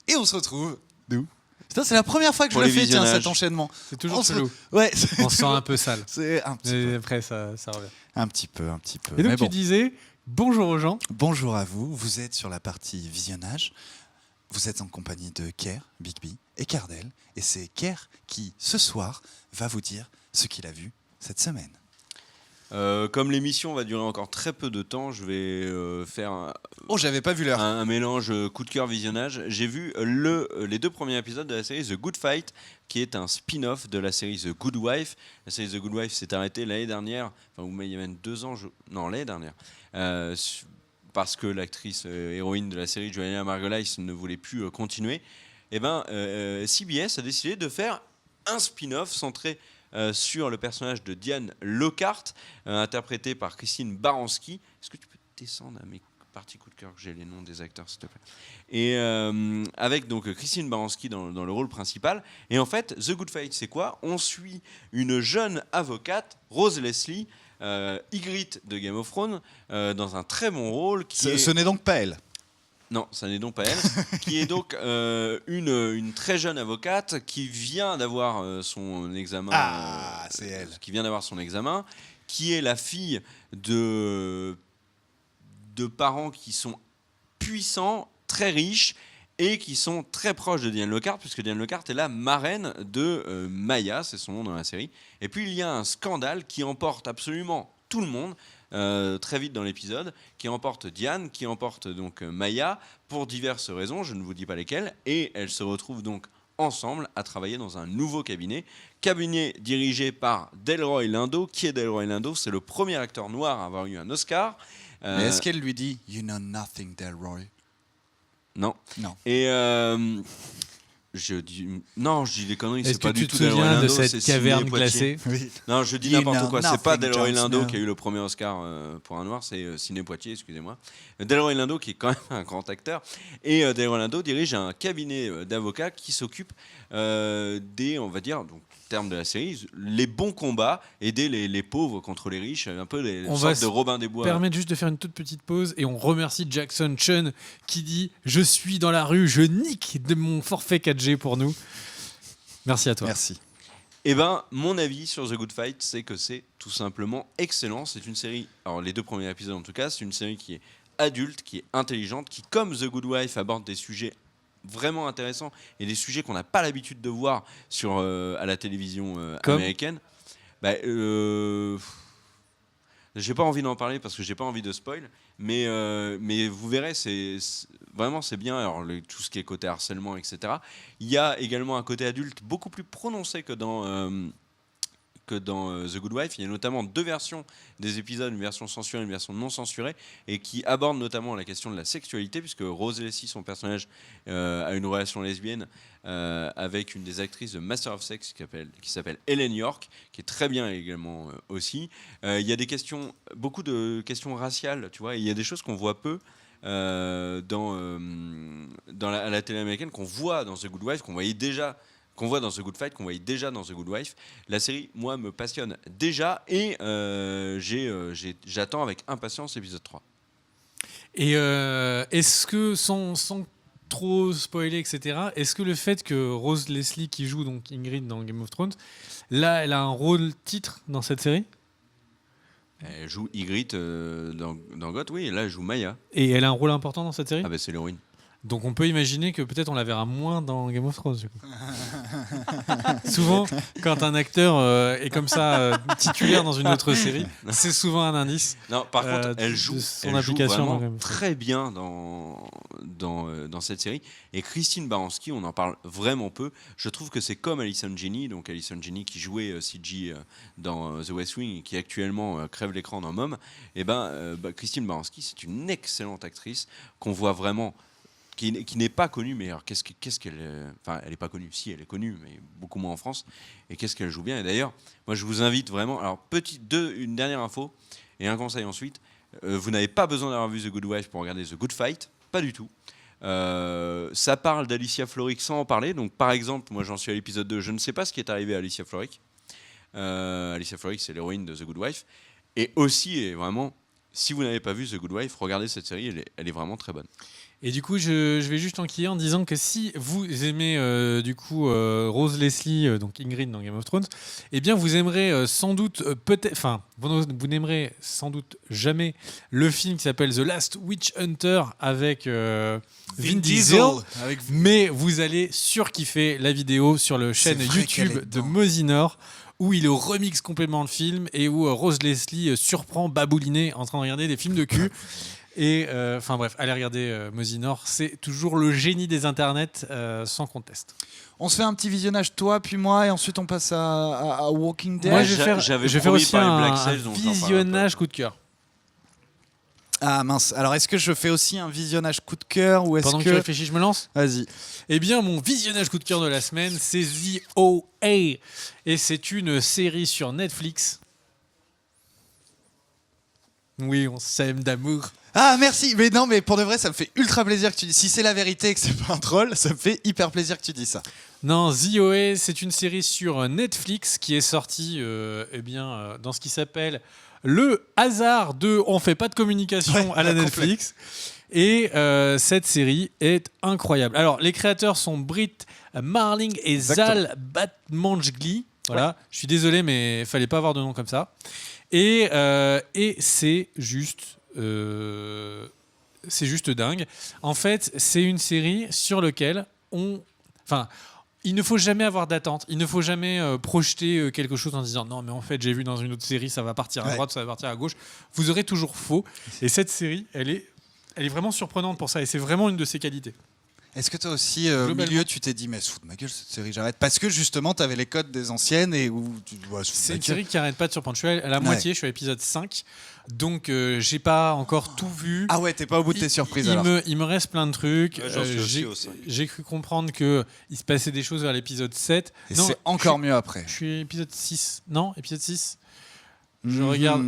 Et on se retrouve, nous. Putain, c'est la première fois que Pour je le les fais, tiens, visionnages. cet enchaînement. C'est toujours On se- chelou. Ouais, On se sent un peu sale. c'est un petit Mais peu. après, ça revient. Un petit peu. Et donc, Mais tu bon. disais bonjour aux gens. Bonjour à vous, vous êtes sur la partie visionnage. Vous êtes en compagnie de Kerr, Bigby et Cardel. Et c'est Kerr qui, ce soir, va vous dire ce qu'il a vu cette semaine. Comme l'émission va durer encore très peu de temps, je vais faire Oh, j'avais pas vu l'heure. un mélange coup de cœur visionnage. J'ai vu les 2 premiers épisodes de la série The Good Fight, qui est un spin-off de la série The Good Wife. La série The Good Wife s'est arrêtée l'année dernière, enfin il y a même 2 ans, non l'année dernière, parce que l'actrice héroïne de la série, Joanna Margolyes, ne voulait plus continuer. Et CBS a décidé de faire un spin-off centré sur le personnage de Diane Lockhart, interprétée par Christine Baranski. Est-ce que tu peux descendre à mes parties coup de cœur, que j'ai les noms des acteurs, s'il te plaît. Et avec donc Christine Baranski dans le rôle principal. Et en fait, The Good Fight, c'est quoi ? On suit une jeune avocate, Rose Leslie, Ygritte de Game of Thrones, dans un très bon rôle. Ce n'est donc pas elle. Non, ça n'est donc pas elle. Qui est donc une très jeune avocate qui vient d'avoir son examen. Ah, c'est elle. Qui vient d'avoir son examen, qui est la fille de parents qui sont puissants, très riches et qui sont très proches de Diane Lockhart, puisque Diane Lockhart est la marraine de Maya, c'est son nom dans la série. Et puis il y a un scandale qui emporte absolument tout le monde. Très vite dans l'épisode, qui emporte Diane, qui emporte donc Maya, pour diverses raisons, je ne vous dis pas lesquelles, et elles se retrouvent donc ensemble à travailler dans un nouveau cabinet dirigé par Delroy Lindo. Qui est Delroy Lindo ? C'est le premier acteur noir à avoir eu un Oscar. Mais est-ce qu'elle lui dit « You know nothing, Delroy » ? Non. Non. Et je dis des conneries. Est-ce C'est que pas tu du te tout Delroy souviens de Lindo, cette c'est Sidney caverne Poitier. glacée ? Oui. Non, je dis You n'importe know quoi. C'est pas nothing, Delroy Jon Lindo Snow. qui a eu le premier Oscar pour un noir, c'est Sidney Poitier, excusez-moi. Delroy Lindo qui est quand même un grand acteur. Et Delroy Lindo dirige un cabinet d'avocats qui s'occupe des, on va dire, donc terme de la série, les bons combats, aider les pauvres contre les riches, un peu les On sortes va de Robin des Bois. Permettre juste de faire une toute petite pause et on remercie Jackson Chun qui dit « Je suis dans la rue, je nique de mon forfait 4G pour nous ». Merci à toi. Merci. Eh ben, mon avis sur The Good Fight, c'est que c'est tout simplement excellent. C'est une série, alors les 2 premiers épisodes en tout cas, c'est une série qui est adulte, qui est intelligente, qui, comme The Good Wife, aborde des sujets vraiment intéressants et des sujets qu'on n'a pas l'habitude de voir à la télévision américaine. J'ai pas envie d'en parler parce que j'ai pas envie de spoil, mais vous verrez, vraiment c'est bien. Alors tout ce qui est côté harcèlement, etc. Il y a également un côté adulte beaucoup plus prononcé que dans The Good Wife. Il y a notamment 2 versions des épisodes, une version censurée et une version non censurée, et qui abordent notamment la question de la sexualité, puisque Rose Leslie, son personnage, a une relation lesbienne avec une des actrices de Master of Sex qui s'appelle Ellen York, qui est très bien également aussi. Il y a beaucoup de questions raciales, tu vois, et il y a des choses qu'on voit peu à la télé américaine, qu'on voit dans The Good Wife, qu'on voit dans The Good Fight, qu'on voyait déjà dans The Good Wife. La série, moi, me passionne déjà et j'attends avec impatience l'épisode 3. Et est-ce que, sans trop spoiler, etc., est-ce que le fait que Rose Leslie, qui joue donc Ygritte dans Game of Thrones, là, elle a un rôle titre dans cette série ? Elle joue Ygritte dans GOT, oui, et là, elle joue Maya. Et elle a un rôle important dans cette série ? Ah ben, c'est l'héroïne. Donc on peut imaginer que peut-être on la verra moins dans Game of Thrones. Du coup. Souvent, quand un acteur est comme ça titulaire dans une autre série, c'est souvent un indice. Non, par contre, elle joue implication vraiment très bien dans cette série. Et Christine Baranski, on en parle vraiment peu. Je trouve que c'est comme Allison Janney, donc Allison Janney qui jouait CG dans The West Wing et qui actuellement crève l'écran dans Mom. Et Christine Baranski, c'est une excellente actrice qu'on voit vraiment. Qui n'est pas connue, mais alors qu'est-ce qu'elle... Enfin, elle n'est pas connue, si, elle est connue, mais beaucoup moins en France. Et qu'est-ce qu'elle joue bien. Et d'ailleurs, moi, je vous invite vraiment... Alors, une dernière info, et un conseil ensuite. Vous n'avez pas besoin d'avoir vu The Good Wife pour regarder The Good Fight, pas du tout. Ça parle d'Alicia Florrick sans en parler. Donc, par exemple, moi, j'en suis à l'épisode 2. Je ne sais pas ce qui est arrivé à Alicia Florrick. Alicia Florrick, c'est l'héroïne de The Good Wife. Et aussi, et vraiment... si vous n'avez pas vu The Good Wife, regardez cette série, elle est vraiment très bonne. Et du coup, je vais juste enquiller en disant que si vous aimez Rose Leslie, donc Ingrid dans Game of Thrones, eh bien vous aimerez sans doute vous n'aimerez sans doute jamais le film qui s'appelle The Last Witch Hunter avec Vin Diesel, mais vous allez surkiffer la vidéo sur la chaîne YouTube de Mosinor où il remix complètement le film et où Rose Leslie surprend Baboulinet en train de regarder des films de cul. Et enfin bref, allez regarder Mosinor, c'est toujours le génie des internets, sans conteste. On se fait un petit visionnage, toi puis moi, et ensuite on passe à Walking Dead. Moi, je vais faire aussi un visionnage coup de cœur. Ah mince, alors est-ce que je fais aussi un visionnage coup de cœur ou est-ce Pendant que tu réfléchis, je me lance. Vas-y. Eh bien, mon visionnage coup de cœur de la semaine, c'est The OA. Et c'est une série sur Netflix. Oui, on s'aime d'amour. Ah merci, mais non, mais pour de vrai, ça me fait ultra plaisir que tu dis. Si c'est la vérité et que c'est pas un troll, ça me fait hyper plaisir que tu dis ça. Non, The OA, c'est une série sur Netflix qui est sortie dans ce qui s'appelle le hasard de on fait pas de communication à la Netflix. Et cette série est incroyable. Alors, les créateurs sont Britt Marling et Zal Batmanglij. Voilà, je suis désolé, mais il fallait pas avoir de nom comme ça. Et c'est juste dingue. En fait, c'est une série sur laquelle il ne faut jamais avoir d'attente. Il ne faut jamais projeter quelque chose en disant non, mais en fait, j'ai vu dans une autre série, ça va partir à droite, ça va partir à gauche. Vous aurez toujours faux. Et cette série, elle est vraiment surprenante pour ça. Et c'est vraiment une de ses qualités. Est-ce que toi aussi, au milieu, tu t'es dit, mais sous de ma gueule, cette série, j'arrête? Parce que justement, tu avais les codes des anciennes et où tu vois. C'est une série qui n'arrête pas de surprendre. Je suis à la moitié, je suis à l'épisode 5. Donc, j'ai pas encore tout vu. Ah ouais, t'es pas au bout de tes surprises alors. Il me reste plein de trucs. Ouais, j'ai cru comprendre qu'il se passait des choses vers l'épisode 7. Et c'est encore mieux après. Je suis à l'épisode 6. Non, épisode 6. Je regarde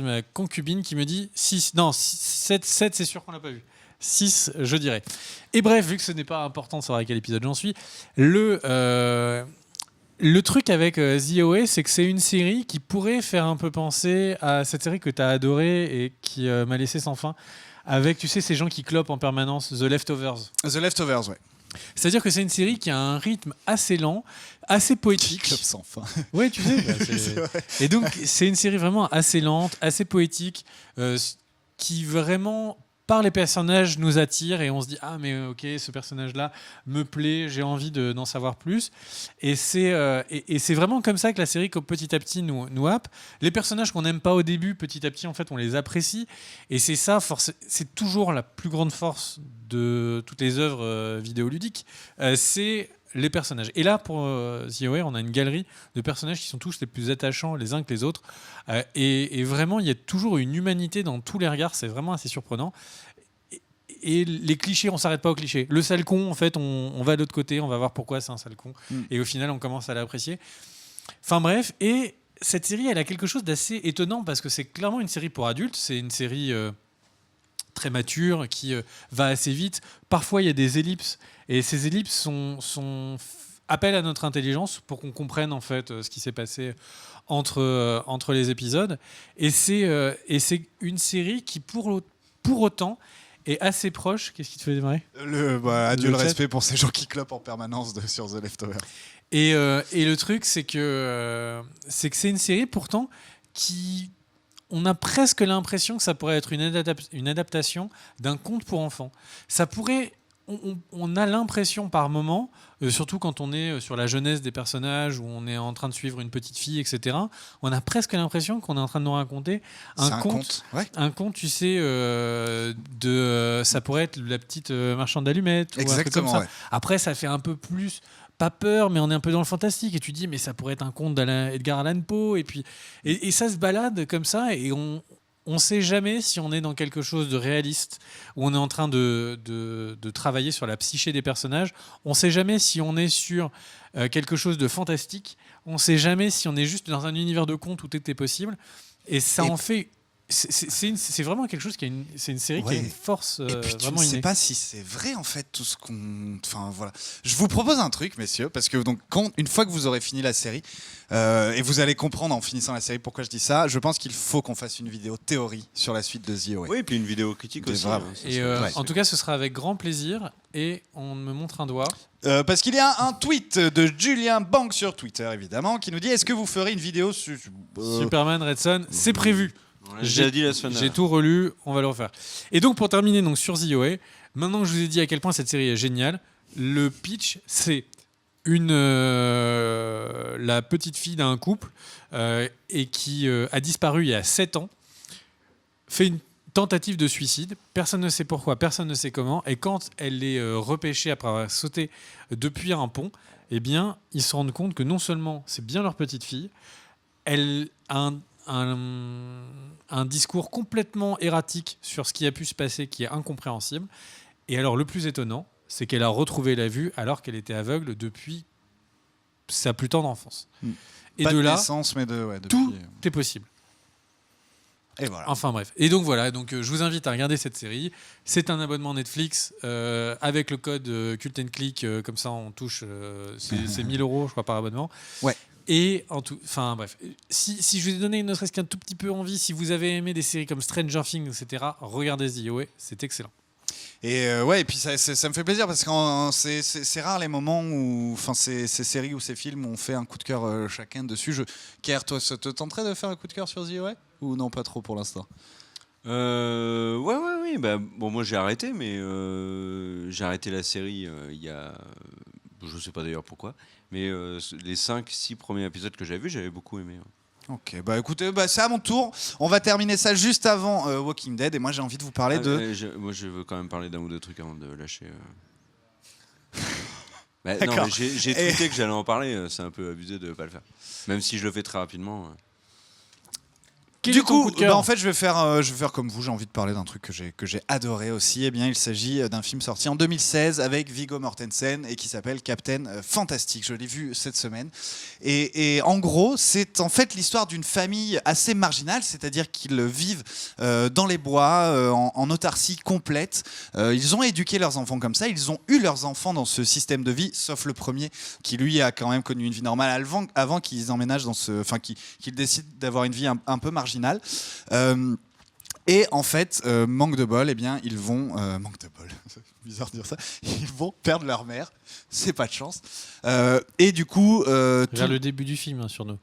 ma concubine qui me dit 6. Non, 7, c'est sûr qu'on l'a pas vu. 6, je dirais. Et bref, vu que ce n'est pas important de savoir à quel épisode j'en suis, le truc avec The OA, c'est que c'est une série qui pourrait faire un peu penser à cette série que tu as adorée et qui m'a laissé sans fin, avec, tu sais, ces gens qui clopent en permanence, The Leftovers. The Leftovers, ouais. C'est-à-dire que c'est une série qui a un rythme assez lent, assez poétique. Clope sans fin. Ouais, tu sais. Et donc, c'est une série vraiment assez lente, assez poétique, qui vraiment par les personnages nous attire et on se dit ah mais ok, ce personnage là me plaît, j'ai envie d'en savoir plus, et c'est vraiment comme ça que la série petit à petit nous happe. Les personnages qu'on n'aime pas au début, petit à petit en fait on les apprécie, et c'est ça, c'est toujours la plus grande force de toutes les œuvres vidéoludiques, c'est les personnages. Et là, pour The OA, on a une galerie de personnages qui sont tous les plus attachants les uns que les autres. Et vraiment, il y a toujours une humanité dans tous les regards. C'est vraiment assez surprenant. Et les clichés, on s'arrête pas aux clichés. Le sale con, en fait, on va de l'autre côté, on va voir pourquoi c'est un sale con. Et au final, on commence à l'apprécier. Enfin bref, et cette série, elle a quelque chose d'assez étonnant parce que c'est clairement une série pour adultes. C'est une série très mature qui va assez vite. Parfois, il y a des ellipses. Et ces ellipses sont appel à notre intelligence pour qu'on comprenne en fait ce qui s'est passé entre les épisodes. Et c'est une série qui, pour autant, est assez proche. Qu'est-ce qui te fait démarrer ? Adieu le respect pour ces gens qui clopent en permanence sur The Leftovers. Et le truc, c'est que c'est une série pourtant qui... On a presque l'impression que ça pourrait être une adaptation d'un conte pour enfants. Ça pourrait... On a l'impression par moment, surtout quand on est sur la jeunesse des personnages, où on est en train de suivre une petite fille, etc., on a presque l'impression qu'on est en train de nous raconter un conte. Ouais. Un conte, tu sais, ça pourrait être la petite marchande d'allumettes ou un truc comme ça. Ouais. Après, ça fait un peu plus... pas peur, mais on est un peu dans le fantastique, et tu dis mais ça pourrait être un conte d'Edgar Allan Poe, et ça se balade comme ça, et on sait jamais si on est dans quelque chose de réaliste, où on est en train de travailler sur la psyché des personnages. On sait jamais si on est sur quelque chose de fantastique. On sait jamais si on est juste dans un univers de contes où tout est possible. Et ça en fait c'est vraiment quelque chose c'est une série qui a Ouais. une force Et puis tu ne vraiment sais innée. pas si c'est vrai en fait tout ce qu'on. Enfin voilà. Je vous propose un truc, messieurs, parce que donc une fois que vous aurez fini la série et vous allez comprendre en finissant la série pourquoi je dis ça, je pense qu'il faut qu'on fasse une vidéo théorie sur la suite de The OA. Oui, et puis une vidéo critique Des aussi. vrais. hein, ça Et serait- Ouais. en tout cas, ce sera avec grand plaisir. Et on me montre un doigt. Parce qu'il y a un tweet de Julien Bank sur Twitter évidemment qui nous dit est-ce que vous ferez une vidéo sur Superman, Red Son, c'est prévu. On l'a déjà dit la semaine J'ai dernière. tout relu, on va le refaire. Et donc pour terminer donc sur The OA, maintenant que je vous ai dit à quel point cette série est géniale, le pitch c'est la petite fille d'un couple et qui a disparu il y a 7 ans, fait une tentative de suicide, personne ne sait pourquoi, personne ne sait comment, et quand elle est repêchée après avoir sauté depuis un pont, eh bien ils se rendent compte que non seulement c'est bien leur petite fille, elle a un discours complètement erratique sur ce qui a pu se passer, qui est incompréhensible. Et alors, le plus étonnant, c'est qu'elle a retrouvé la vue alors qu'elle était aveugle depuis sa plus tendre enfance. Et pas de de là, naissance mais depuis. tout est possible. Et voilà. Enfin bref. Et donc voilà, je vous invite à regarder cette série. C'est un abonnement Netflix avec le code Cult and Click, comme ça on touche, c'est 1 000 €, je crois, par abonnement. Ouais. Et enfin bref, si je vous ai donné ne serait-ce qu'un tout petit peu envie, si vous avez aimé des séries comme Stranger Things, etc., regardez The OA, c'est excellent. Et ouais, et puis ça me fait plaisir parce que c'est rare les moments où, enfin, ces séries ou ces films où on fait un coup de cœur chacun dessus. Kerr, toi, ça te tenterait de faire un coup de cœur sur The OA ou non, pas trop pour l'instant? Oui. Bah, bon, moi j'ai arrêté, mais j'ai arrêté la série il y a. Je sais pas d'ailleurs pourquoi, mais les 5-6 premiers épisodes que j'avais vus, j'avais beaucoup aimé. Ouais. Ok, bah écoutez, c'est à mon tour. On va terminer ça juste avant Walking Dead et moi j'ai envie de vous parler de. Moi je veux quand même parler d'un ou deux trucs avant de lâcher. Bah, non, D'accord. mais j'ai tweeté que j'allais en parler, c'est un peu abusé de pas le faire. Même si je le fais très rapidement. Quel Du est ton coup, coup de cœur en fait, je vais faire comme vous. J'ai envie de parler d'un truc que j'ai adoré aussi. Eh bien, il s'agit d'un film sorti en 2016 avec Viggo Mortensen et qui s'appelle Captain Fantastic. Je l'ai vu cette semaine. Et en gros, c'est en fait l'histoire d'une famille assez marginale, c'est-à-dire qu'ils vivent dans les bois, en autarcie complète. Ils ont éduqué leurs enfants comme ça. Ils ont eu leurs enfants dans ce système de vie, sauf le premier qui lui a quand même connu une vie normale avant qu'ils emménagent qu'ils décident d'avoir une vie un peu marginale. Et en fait, manque de bol, eh bien, ils vont manque de bol, c'est bizarre de dire ça. Ils vont perdre leur mère, c'est pas de chance. Et du coup, Vers le début du film, sur nous.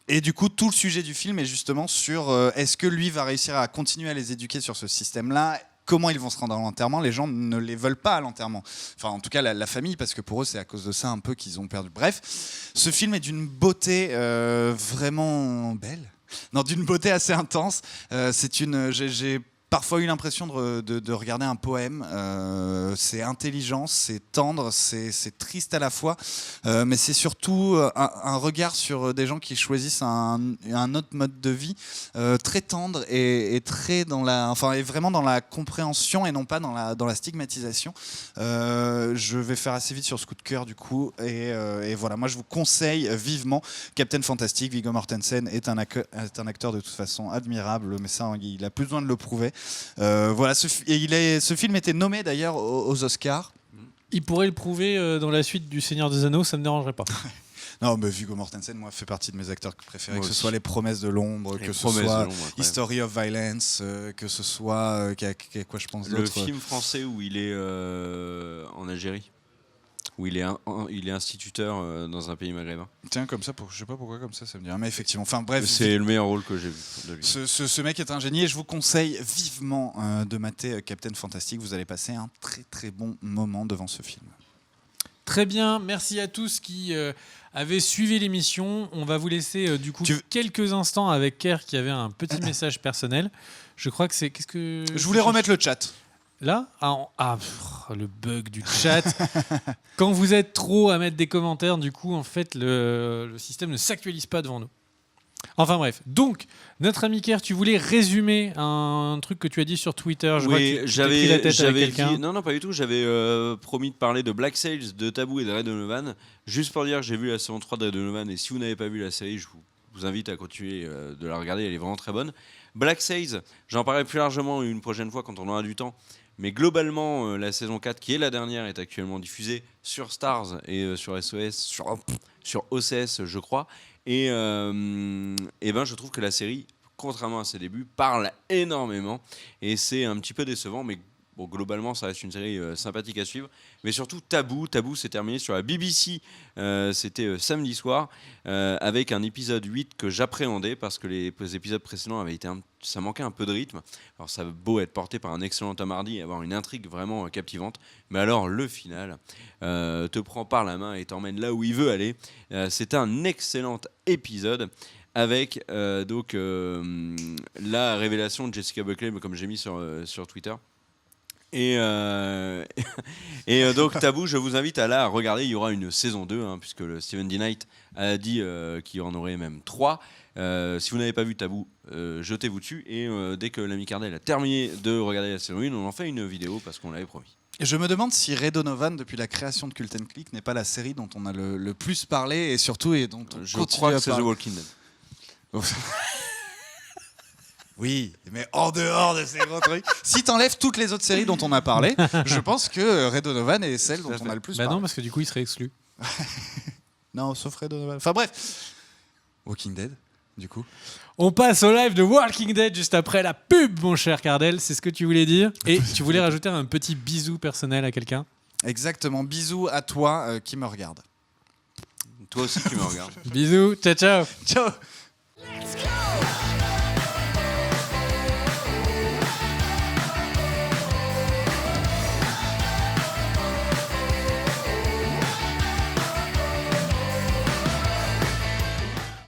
et du coup, tout le sujet du film est justement sur est-ce que lui va réussir à continuer à les éduquer sur ce système-là. Comment ils vont se rendre à l'enterrement? Les gens ne les veulent pas à l'enterrement. Enfin, en tout cas, la famille, parce que pour eux, c'est à cause de ça un peu qu'ils ont perdu. Bref, ce film est d'une beauté vraiment belle. Non, d'une beauté assez intense. J'ai parfois eu l'impression de regarder un poème. C'est intelligent, c'est tendre, c'est triste à la fois, mais c'est surtout un regard sur des gens qui choisissent un autre mode de vie très tendre et très et vraiment dans la compréhension et non pas dans la stigmatisation. Je vais faire assez vite sur ce coup de cœur du coup et voilà, moi je vous conseille vivement Captain Fantastic. Viggo Mortensen est un acteur de toute façon admirable, mais ça il a plus besoin de le prouver. Voilà, ce film était nommé d'ailleurs aux Oscars. Il pourrait le prouver dans la suite du Seigneur des Anneaux, ça ne me dérangerait pas. Non, mais Viggo Mortensen, moi, fait partie de mes acteurs préférés, Moi que ce aussi. soit Les Promesses de l'ombre, Les que ce Promesses de soit l'ombre, incroyable. History of Violence, que ce soit qu'il y a quoi je pense Le d'autre. film français où il est en Algérie, où il est instituteur dans un pays maghrébin. Tiens, comme ça, je sais pas pourquoi comme ça me dit rien, mais effectivement. Enfin bref, C'est le meilleur rôle que j'ai vu de lui. ce mec est un génie et je vous conseille vivement de mater Captain Fantastic. Vous allez passer un très très bon moment devant ce film. Très bien, merci à tous qui avaient suivi l'émission. On va vous laisser du coup quelques instants avec Kerr qui avait un petit message personnel. Je crois que c'est... Qu'est-ce que... Je voulais remettre le chat. Là le bug du chat. Quand vous êtes trop à mettre des commentaires, du coup, en fait, le système ne s'actualise pas devant nous. Enfin bref, donc, notre ami Kerr, tu voulais résumer un truc que tu as dit sur Twitter. Je vois que tu t'es pris la tête avec quelqu'un. Non, pas du tout. J'avais promis de parler de Black Sails, de Taboo et de Ray Donovan. Juste pour dire que j'ai vu la saison 3 de Ray Donovan. Et si vous n'avez pas vu la série, je vous vous invite à continuer de la regarder, elle est vraiment très bonne. Black Sails, j'en parlerai plus largement une prochaine fois quand on aura du temps. Mais globalement, la saison 4, qui est la dernière, est actuellement diffusée sur Stars et sur SOS, sur OCS, je crois. Et ben, je trouve que la série, contrairement à ses débuts, parle énormément. Et c'est un petit peu décevant, mais bon, globalement, ça reste une série sympathique à suivre. Mais surtout, Taboo. Taboo s'est terminé sur la BBC. C'était samedi soir, avec un épisode 8 que j'appréhendais parce que les épisodes précédents avaient été ça manquait un peu de rythme. Alors, ça a beau être porté par un excellent Tom Hardy et avoir une intrigue vraiment captivante. Mais alors, le final te prend par la main et t'emmène là où il veut aller. C'est un excellent épisode. Avec donc la révélation de Jessica Buckley, comme j'ai mis sur Twitter. Et donc Taboo, je vous invite à la regarder. Il y aura une saison 2, puisque le Steven D. Knight a dit qu'il y en aurait même 3. Si vous n'avez pas vu Taboo, jetez-vous dessus. Et dès que l'ami Cardel a terminé de regarder la saison 1, on en fait une vidéo parce qu'on l'avait promis. Et je me demande si Ray Donovan, depuis la création de Cult & Click, n'est pas la série dont on a le plus parlé et surtout et dont on Je continue crois à que c'est The parler. Walking Dead. Oui, mais en dehors de ces gros trucs. Si t'enlèves toutes les autres séries dont on a parlé, je pense que Ray Donovan est celle dont on a le plus Bah parlé. non, parce que du coup, il serait exclu. Non, sauf Ray Donovan. Enfin bref. Walking Dead, du coup. On passe au live de Walking Dead juste après la pub, mon cher Cardel. C'est ce que tu voulais dire. Et tu voulais rajouter un petit bisou personnel à quelqu'un. Exactement. Bisous à toi qui me regarde. Toi aussi, tu me regardes. Bisous, ciao ciao. Ciao.